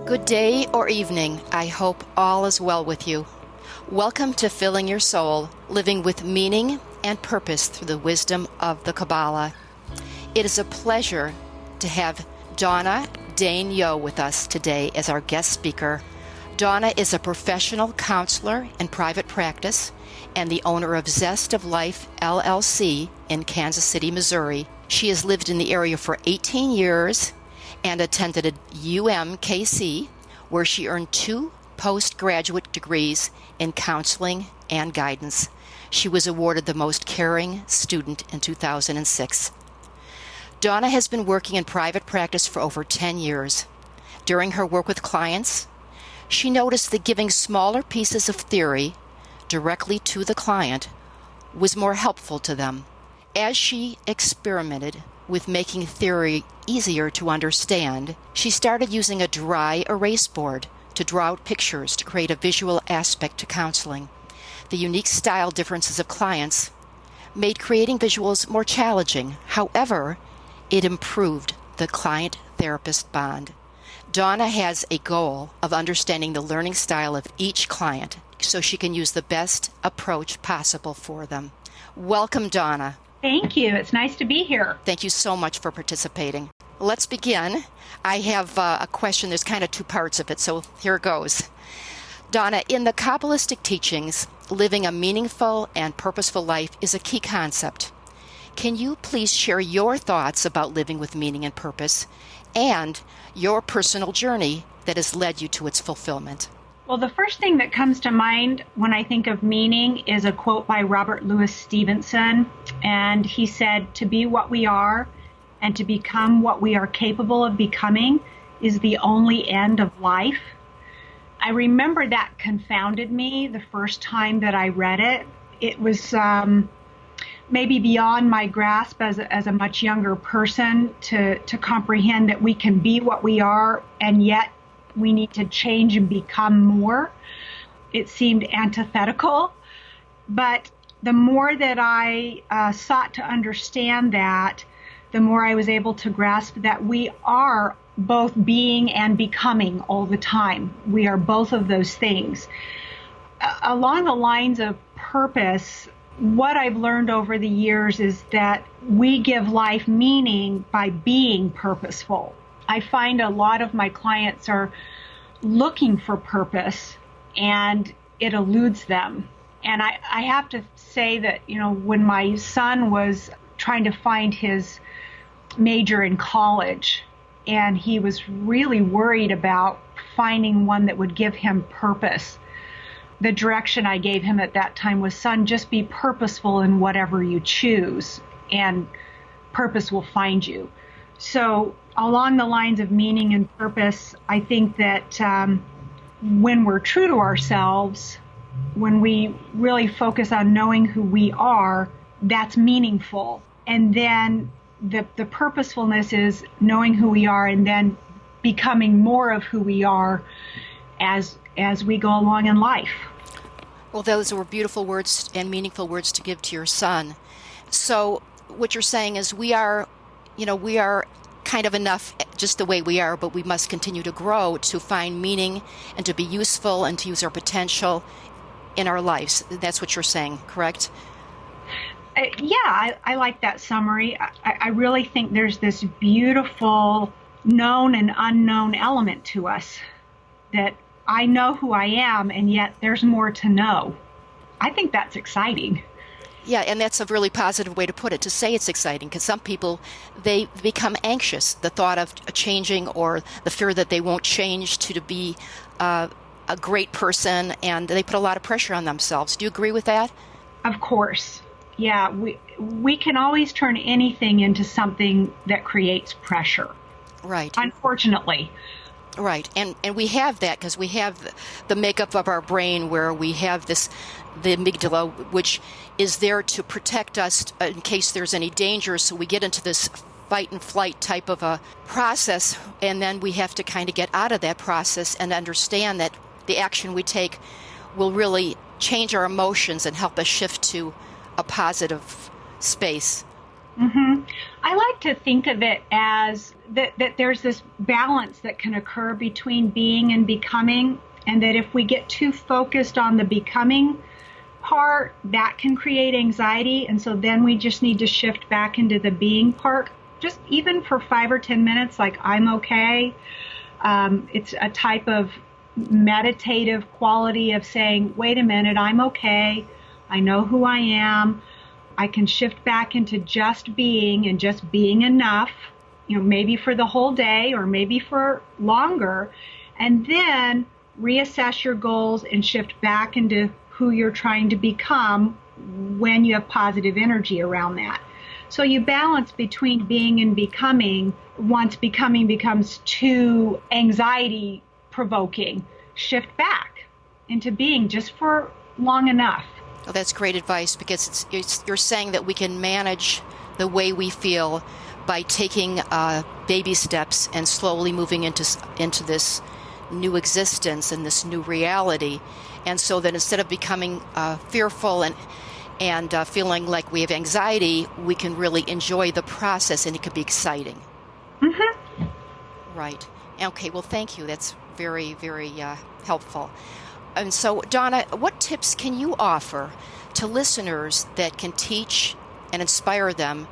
Good day or evening. I hope all is well with you. Welcome to Filling Your Soul, living with meaning and purpose through the wisdom of the Kabbalah. It is a pleasure to have Dawna Daigneault with us today as our guest speaker. Dawna is a professional counselor in private practice and the owner of Zest of Life, LLC in Kansas City, Missouri. She has lived in the area for 18 years and attended a UMKC, where she earned 2 postgraduate degrees in counseling and guidance. She was awarded the Most Caring Student in 2006. Dawna has been working in private practice for over 10 years. During her work with clients, she noticed that giving smaller pieces of theory directly to the client was more helpful to them. As she experimented with making theory easier to understand, she started using a dry erase board to draw out pictures to create a visual aspect to counseling. The unique style differences of clients made creating visuals more challenging. However, it improved the client-therapist bond. Dawna has a goal of understanding the learning style of each client so she can use the best approach possible for them. Welcome, Dawna. Thank you. It's nice to be here. Thank you so much for participating. Let's begin. I have a question. There's kind of 2 parts of it, so here it goes. Dawna, in the Kabbalistic teachings, living a meaningful and purposeful life is a key concept. Can you please share your thoughts about living with meaning and purpose and your personal journey that has led you to its fulfillment? Well, the first thing that comes to mind when I think of meaning is a quote by Robert Louis Stevenson, and he said, "To be what we are and to become what we are capable of becoming is the only end of life." I remember that confounded me the first time that I read it. It was maybe beyond my grasp as a much younger person to comprehend that we can be what we are and yet we need to change and become more. It seemed antithetical, but the more that I sought to understand that, the more I was able to grasp that we are both being and becoming all the time. We are both of those things. Along the lines of purpose, what I've learned over the years is that we give life meaning by being purposeful. I find a lot of my clients are looking for purpose and it eludes them. And I have to say that, when my son was trying to find his major in college and he was really worried about finding one that would give him purpose, the direction I gave him at that time was, "Son, just be purposeful in whatever you choose and purpose will find you." So along the lines of meaning and purpose, I think that when we're true to ourselves, when we really focus on knowing who we are, that's meaningful. And then the purposefulness is knowing who we are and then becoming more of who we are as we go along in life. Well, those were beautiful words and meaningful words to give to your son. So what you're saying is we are kind of enough just the way we are, but we must continue to grow to find meaning and to be useful and to use our potential in our lives. That's what you're saying, correct? Yeah, I like that summary. I really think there's this beautiful known and unknown element to us that I know who I am, and yet there's more to know. I think that's exciting. Yeah, and that's a really positive way to put it, to say it's exciting, because some people, they become anxious, the thought of changing or the fear that they won't change to be a great person, and they put a lot of pressure on themselves. Do you agree with that? Of course. Yeah, we can always turn anything into something that creates pressure. Right. Unfortunately. Right, and we have that because we have the makeup of our brain where we have the amygdala, which is there to protect us in case there's any danger. So we get into this fight and flight type of a process, and then we have to kind of get out of that process and understand that the action we take will really change our emotions and help us shift to a positive space. Mm-hmm. I like to think of it as that there's this balance that can occur between being and becoming, and that if we get too focused on the becoming part, that can create anxiety. And so then we just need to shift back into the being part, just even for 5 or 10 minutes, like I'm okay. It's a type of meditative quality of saying, wait a minute, I'm okay. I know who I am. I can shift back into just being and just being enough, maybe for the whole day or maybe for longer, and then reassess your goals and shift back into who you're trying to become when you have positive energy around that. So you balance between being and becoming. Once becoming becomes too anxiety provoking, shift back into being just for long enough. Well, that's great advice, because you're saying that we can manage the way we feel by taking baby steps and slowly moving into this new existence and this new reality. And so that instead of becoming fearful and feeling like we have anxiety, we can really enjoy the process, and it could be exciting. Mm-hmm. Right. Okay, well, thank you. That's very, very helpful. And so, Dawna, what tips can you offer to listeners that can teach and inspire them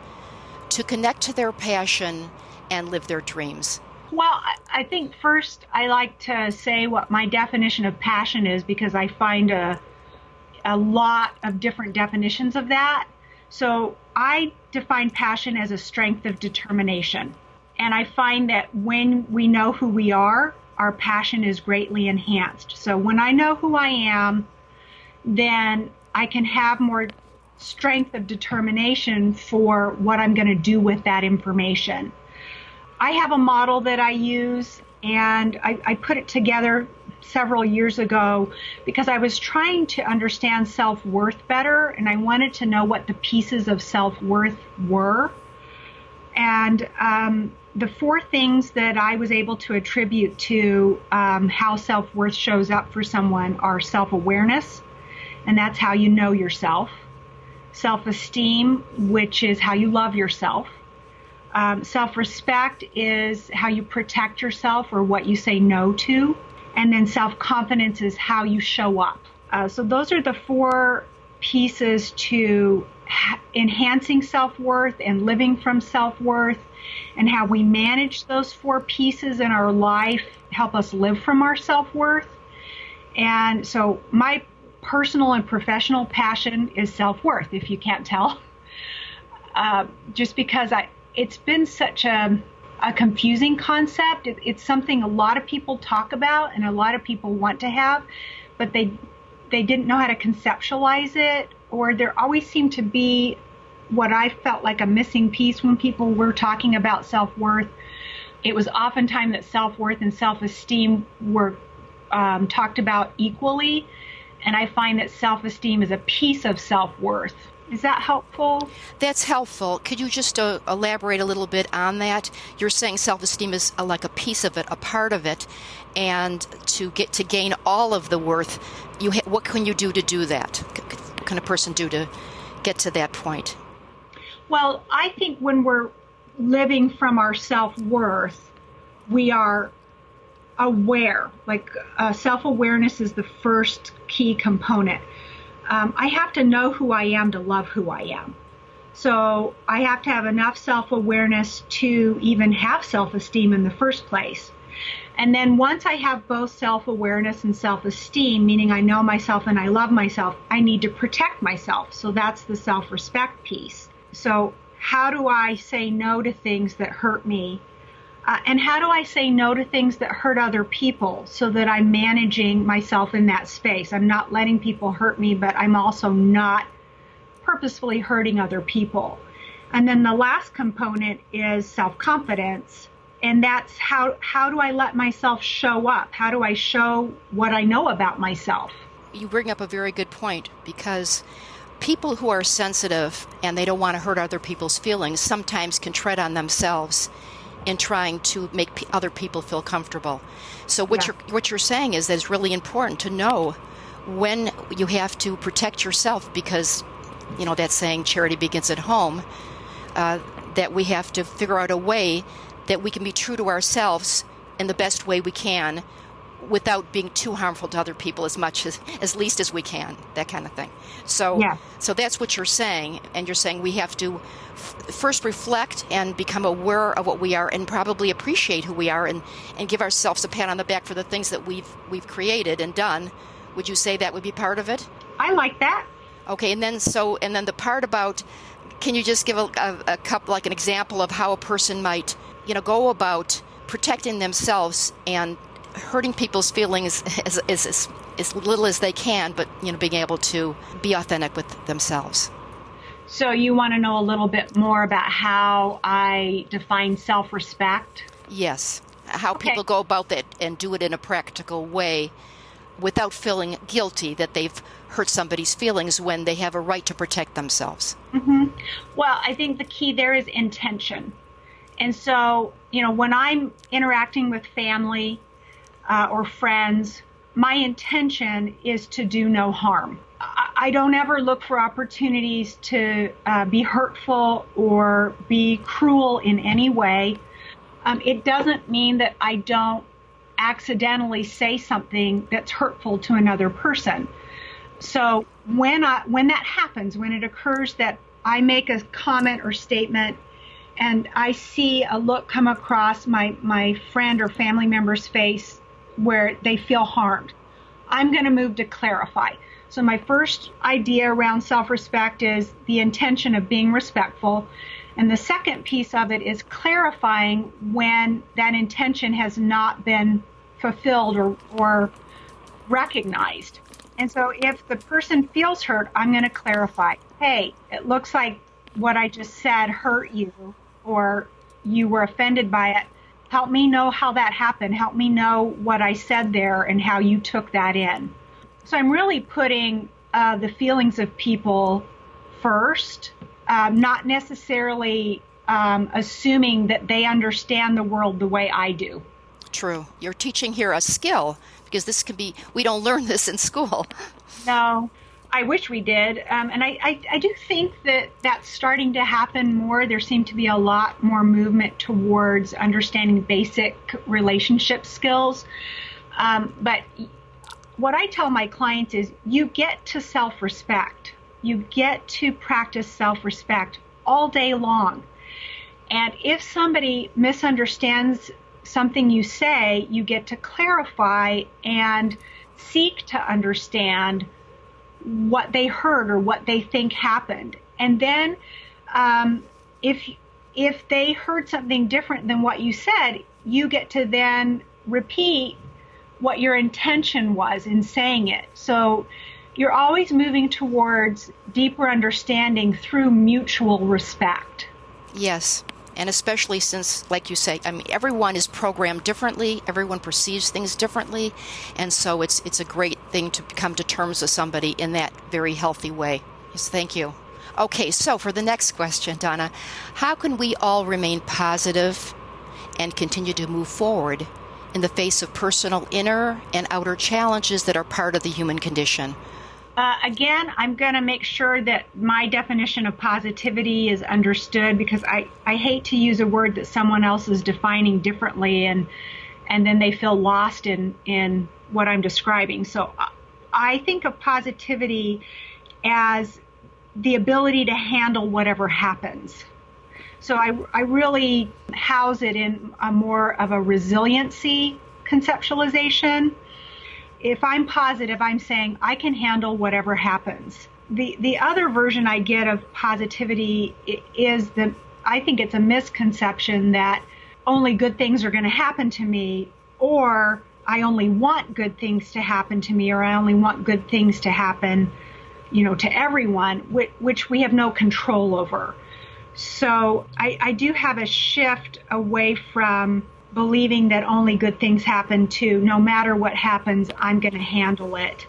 to connect to their passion and live their dreams? Well, I think first I like to say what my definition of passion is, because I find a lot of different definitions of that. So I define passion as a strength of determination. And I find that when we know who we are, our passion is greatly enhanced. So when I know who I am, then I can have more strength of determination for what I'm going to do with that information. I have a model that I use, and I put it together several years ago because I was trying to understand self-worth better, and I wanted to know what the pieces of self-worth were. And the 4 things that I was able to attribute to how self-worth shows up for someone are self-awareness, and that's how you know yourself. Self-esteem, which is how you love yourself. Self-respect is how you protect yourself or what you say no to. And then self-confidence is how you show up. So those are the 4 pieces to enhancing self-worth and living from self-worth, and how we manage those 4 pieces in our life help us live from our self-worth. And so my personal and professional passion is self-worth, if you can't tell. Just because it's been such a confusing concept. It's something a lot of people talk about and a lot of people want to have, but they didn't know how to conceptualize it, or there always seemed to be what I felt like a missing piece when people were talking about self-worth. It was oftentimes that self-worth and self-esteem were talked about equally, and I find that self-esteem is a piece of self-worth. Is that helpful? That's helpful. Could you just elaborate a little bit on that? You're saying self-esteem is like a piece of it, a part of it, and to gain all of the worth, what can you do to do that? What can a person do to get to that point? Well, I think when we're living from our self-worth, we are aware. Like self-awareness is the first key component. I have to know who I am to love who I am. So I have to have enough self-awareness to even have self-esteem in the first place. And then once I have both self-awareness and self-esteem, meaning I know myself and I love myself, I need to protect myself. So that's the self-respect piece. So how do I say no to things that hurt me? And how do I say no to things that hurt other people so that I'm managing myself in that space? I'm not letting people hurt me, but I'm also not purposefully hurting other people. And then the last component is self-confidence. And that's how do I let myself show up? How do I show what I know about myself? You bring up a very good point, because people who are sensitive and they don't want to hurt other people's feelings sometimes can tread on themselves in trying to make other people feel comfortable. So what you're saying is that it's really important to know when you have to protect yourself, because, that saying, charity begins at home. that we have to figure out a way that we can be true to ourselves in the best way we can without being too harmful to other people as least as we can, that kind of thing. So, Yeah. so that's what you're saying, and you're saying we have to first reflect and become aware of what we are, and probably appreciate who we are, and give ourselves a pat on the back for the things that we've created and done. Would you say that would be part of it? I like that. Okay, and then the part about, can you just give a couple, like an example of how a person might, go about protecting themselves and hurting people's feelings as little as they can, but being able to be authentic with themselves. So you want to know a little bit more about how I define self-respect? Yes, how Okay. people go about that and do it in a practical way without feeling guilty that they've hurt somebody's feelings when they have a right to protect themselves. Well, I think the key there is intention. And so, when I'm interacting with family or friends, my intention is to do no harm. I don't ever look for opportunities to be hurtful or be cruel in any way. It doesn't mean that I don't accidentally say something that's hurtful to another person. So when that happens, when it occurs that I make a comment or statement and I see a look come across my friend or family member's face where they feel harmed, I'm going to move to clarify. So my first idea around self-respect is the intention of being respectful. And the second piece of it is clarifying when that intention has not been fulfilled or recognized. And so if the person feels hurt, I'm going to clarify, hey, it looks like what I just said hurt you, or you were offended by it. Help me know how that happened. Help me know what I said there and how you took that in. So I'm really putting the feelings of people first, not necessarily assuming that they understand the world the way I do. True. You're teaching here a skill, because we don't learn this in school. No, I wish we did. And I do think that that's starting to happen more. There seemed to be a lot more movement towards understanding basic relationship skills. But what I tell my clients is you get to self-respect. You get to practice self-respect all day long. And if somebody misunderstands something you say, you get to clarify and seek to understand what they heard or what they think happened. And then if they heard something different than what you said, you get to then repeat what your intention was in saying it. So you're always moving towards deeper understanding through mutual respect. Yes. And especially since, like you say, everyone is programmed differently. Everyone perceives things differently. And so it's a great thing to come to terms with somebody in that very healthy way. Yes, thank you. Okay, so for the next question, Dawna, how can we all remain positive and continue to move forward in the face of personal inner and outer challenges that are part of the human condition? Again, I'm going to make sure that my definition of positivity is understood, because I hate to use a word that someone else is defining differently and then they feel lost in what I'm describing. So I think of positivity as the ability to handle whatever happens. So I really house it in a more of a resiliency conceptualization. If I'm positive, I'm saying I can handle whatever happens. The other version I get of positivity is that I think it's a misconception that only good things are going to happen to me, or I only want good things to happen to me, or I only want good things to happen, to everyone, which we have no control over. So I do have a shift away from believing that only good things happen to, no matter what happens, I'm going to handle it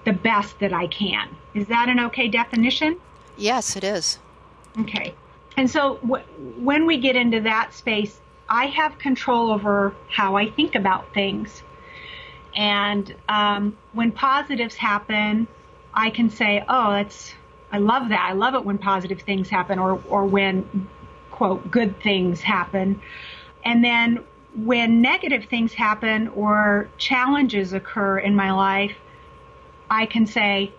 the best that I can. Is that an okay definition? Yes, it is. Okay. And so when we get into that space, I have control over how I think about things. And when positives happen, I can say, oh, I love that. I love it when positive things happen, or when quote, good things happen. And then when negative things happen or challenges occur in my life, I can say,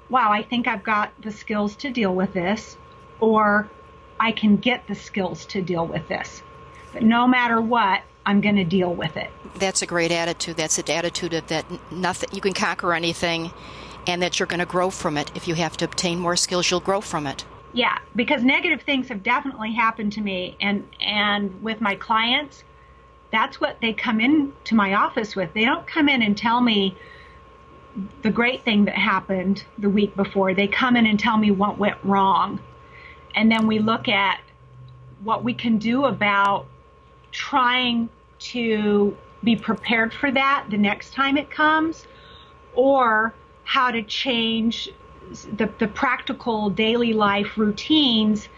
wow, I think I've got the skills to deal with this, or I can get the skills to deal with this. But no matter what, I'm going to deal with it. That's a great attitude. That's an attitude of that nothing, you can conquer anything, and that you're going to grow from it. If you have to obtain more skills, you'll grow from it. Yeah, because negative things have definitely happened to me. And with my clients, that's what they come in to my office with. They don't come in and tell me the great thing that happened the week before. They come in and tell me what went wrong. And then we look at what we can do about trying to be prepared for that the next time it comes, or how to change the practical daily life routines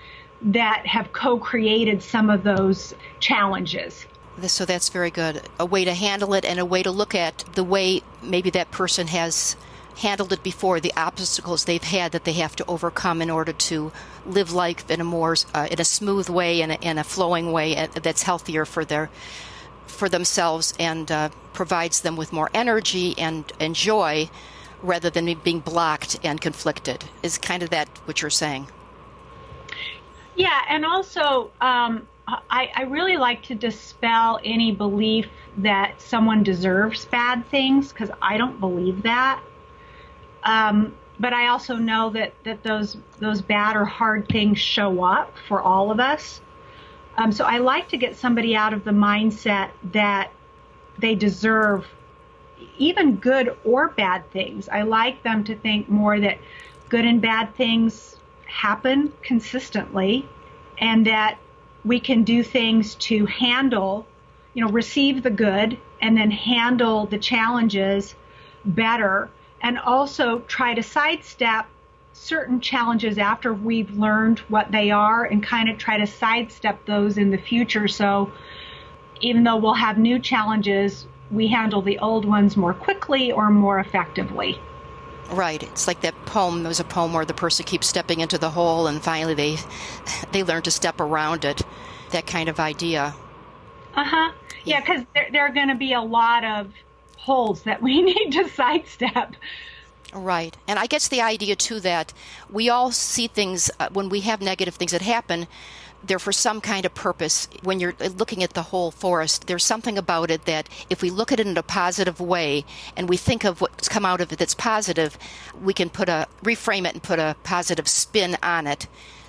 that have co-created some of those challenges. So that's very good. A way to handle it and a way to look at the way maybe that person has handled it before, the obstacles they've had that they have to overcome in order to live life in a more in a smooth way and in a flowing way that's healthier for themselves and provides them with more energy and joy rather than being blocked and conflicted. Is kind of that what you're saying? Yeah, and also I really like to dispel any belief that someone deserves bad things, because I don't believe that. But I also know that those bad or hard things show up for all of us. So I like to get somebody out of the mindset that they deserve even good or bad things. I like them to think more that good and bad things happen consistently, and that we can do things to handle, receive the good and then handle the challenges better, and also try to sidestep certain challenges after we've learned what they are and kind of try to sidestep those in the future. So even though we'll have new challenges, we handle the old ones more quickly or more effectively. Right. It's like that poem. There was a poem where the person keeps stepping into the hole and finally they learn to step around it. That kind of idea. Uh-huh. Yeah, because there are going to be a lot of holes that we need to sidestep. Right. And I guess the idea, too, that we all see things, when we have negative things that happen, they're for some kind of purpose. When you're looking at the whole forest, there's something about it that if we look at it in a positive way and we think of what's come out of it that's positive, we can reframe it and put a positive spin on it,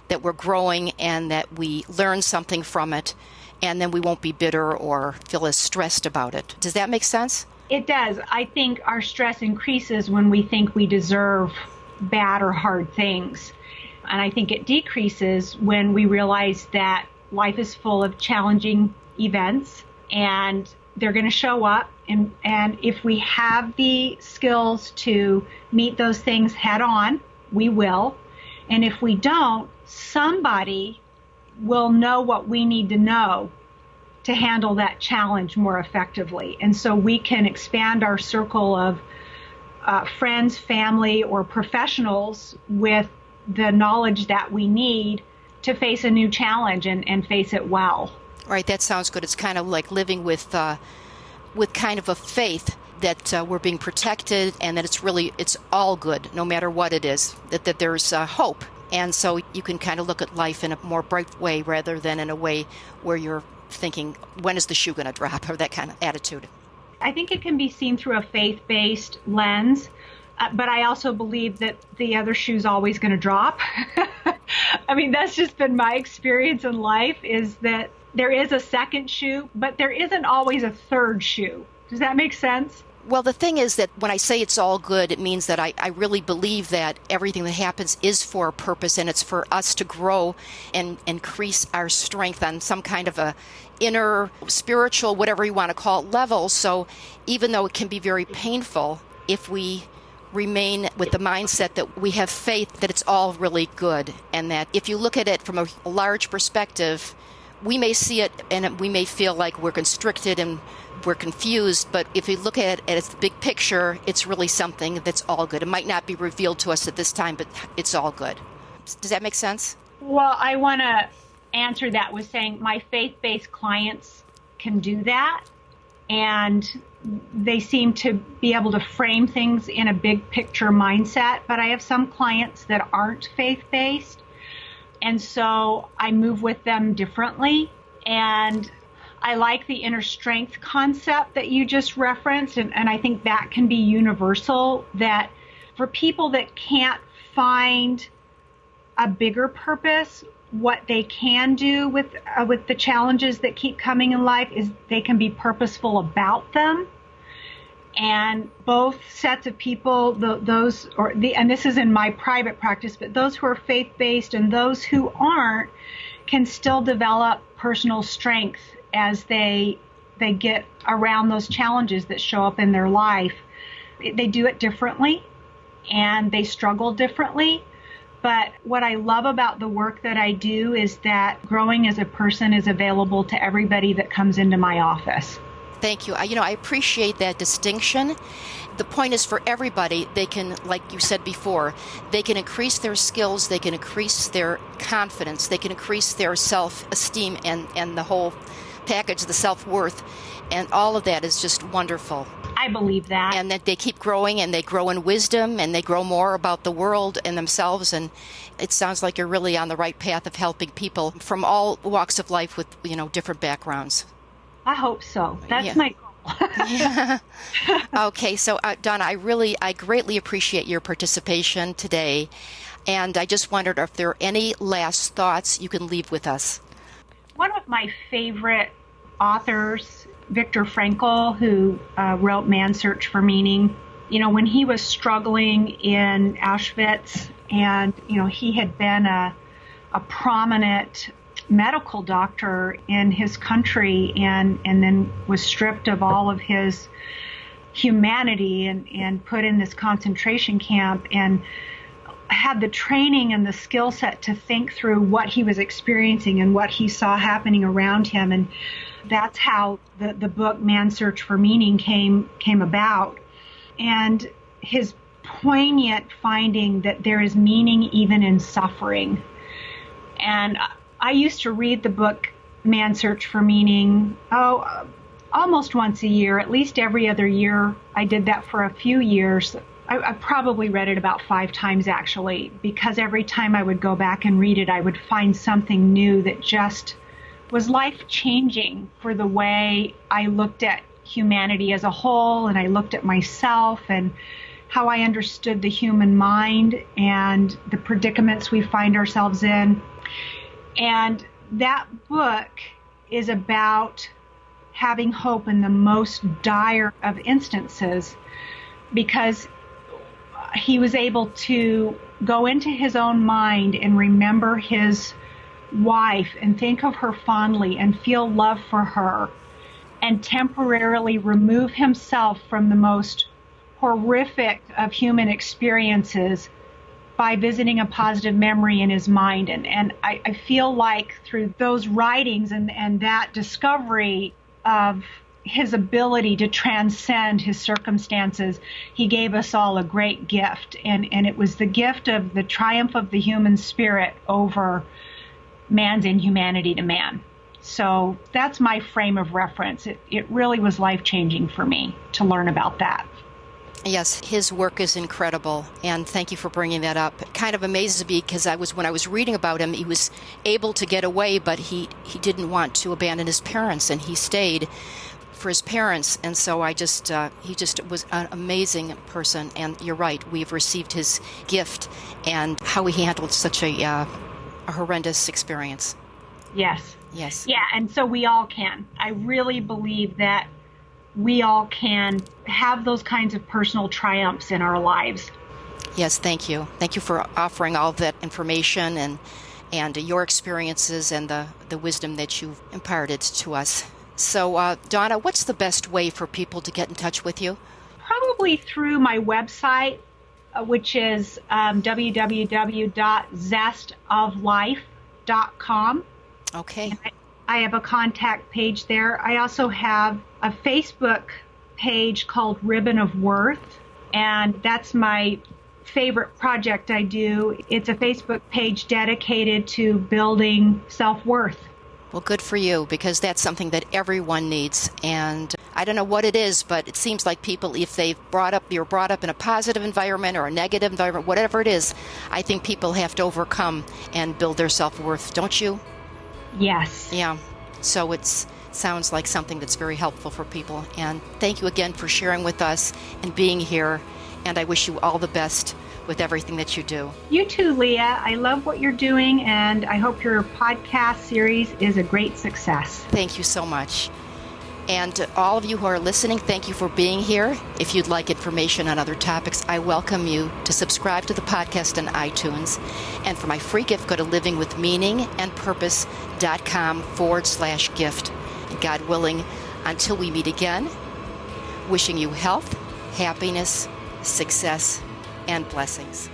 that we're growing and that we learn something from it, and then we won't be bitter or feel as stressed about it. Does that make sense? It does. I think our stress increases when we think we deserve bad or hard things. And I think it decreases when we realize that life is full of challenging events and they're going to show up. And if we have the skills to meet those things head on, we will. And if we don't, somebody will know what we need to know to handle that challenge more effectively. And so we can expand our circle of friends, family, or professionals with the knowledge that we need to face a new challenge and face it well. Right, that sounds good. It's kind of like living with kind of a faith that we're being protected and that it's all good, no matter what it is, that there's hope. And so you can kind of look at life in a more bright way rather than in a way where you're thinking, when is the shoe going to drop, or that kind of attitude. I think it can be seen through a faith-based lens, but I also believe that the other shoe's always going to drop. I mean, that's just been my experience in life, is that there is a second shoe, but there isn't always a third shoe. Does that make sense? Well, the thing is that when I say it's all good, it means that I really believe that everything that happens is for a purpose, and it's for us to grow and increase our strength on some kind of a inner, spiritual, whatever you want to call it, level. So even though it can be very painful, if we remain with the mindset that we have faith that it's all really good, and that if you look at it from a large perspective, we may see it and we may feel like we're constricted and we're confused, but if you look at it as the big picture, it's really something that's all good. It might not be revealed to us at this time, but it's all good. Does that make sense? Well, I want to answer that with saying my faith-based clients can do that, and they seem to be able to frame things in a big picture mindset. But I have some clients that aren't faith-based, and so I move with them differently. And I like the inner strength concept that you just referenced, and I think that can be universal, that for people that can't find a bigger purpose, what they can do with the challenges that keep coming in life is they can be purposeful about them. And both sets of people, and this is in my private practice, but those who are faith-based and those who aren't can still develop personal strength as they get around those challenges that show up in their life. They do it differently and they struggle differently. But what I love about the work that I do is that growing as a person is available to everybody that comes into my office. Thank you. I appreciate that distinction. The point is for everybody, they can, like you said before, they can increase their skills, they can increase their confidence, they can increase their self-esteem and the whole package, the self-worth, and all of that is just wonderful. I believe that. And that they keep growing and they grow in wisdom and they grow more about the world and themselves. And it sounds like you're really on the right path of helping people from all walks of life with, different backgrounds. I hope so. That's my goal. Yeah. Okay. So, Dawna, I greatly appreciate your participation today. And I just wondered if there are any last thoughts you can leave with us. One of my favorite authors, Viktor Frankl, who wrote Man's Search for Meaning, when he was struggling in Auschwitz and, he had been a prominent medical doctor in his country and then was stripped of all of his humanity and put in this concentration camp and had the training and the skill set to think through what he was experiencing and what he saw happening around him. And that's how the book Man's Search for Meaning came about. And his poignant finding that there is meaning even in suffering. And I used to read the book Man's Search for Meaning, almost once a year, at least every other year. I did that for a few years. I probably read it about 5 times, actually, because every time I would go back and read it, I would find something new that just was life-changing for the way I looked at humanity as a whole, and I looked at myself and how I understood the human mind and the predicaments we find ourselves in. And that book is about having hope in the most dire of instances, because he was able to go into his own mind and remember his wife and think of her fondly and feel love for her and temporarily remove himself from the most horrific of human experiences by visiting a positive memory in his mind. And I feel like through those writings and that discovery of his ability to transcend his circumstances, he gave us all a great gift. And it was the gift of the triumph of the human spirit over man's inhumanity to man. So that's my frame of reference. It really was life-changing for me to learn about that. Yes, his work is incredible, and thank you for bringing that up. It kind of amazes me because when I was reading about him, he was able to get away, but he didn't want to abandon his parents, and he stayed for his parents. And so he just was an amazing person. And you're right, we've received his gift and how he handled such a horrendous experience. Yes. Yes. Yeah, and so we all can. I really believe that we all can have those kinds of personal triumphs in our lives. Yes, thank you. Thank you for offering all of that information and your experiences and the wisdom that you've imparted to us. So, Dawna, what's the best way for people to get in touch with you? Probably through my website, which is www.zestoflife.com. Okay. I have a contact page there. I also have a Facebook page called Ribbon of Worth, and that's my favorite project I do. It's a Facebook page dedicated to building self-worth. Well, good for you, because that's something that everyone needs. And I don't know what it is, but it seems like people, if you're brought up in a positive environment or a negative environment, whatever it is, I think people have to overcome and build their self-worth, don't you? Yes. Yeah. So it sounds like something that's very helpful for people. And thank you again for sharing with us and being here. And I wish you all the best with everything that you do. You too, Leah. I love what you're doing, and I hope your podcast series is a great success. Thank you so much. And to all of you who are listening, thank you for being here. If you'd like information on other topics, I welcome you to subscribe to the podcast on iTunes. And for my free gift, go to livingwithmeaningandpurpose.com/gift. And God willing, until we meet again, wishing you health, happiness, success, and blessings.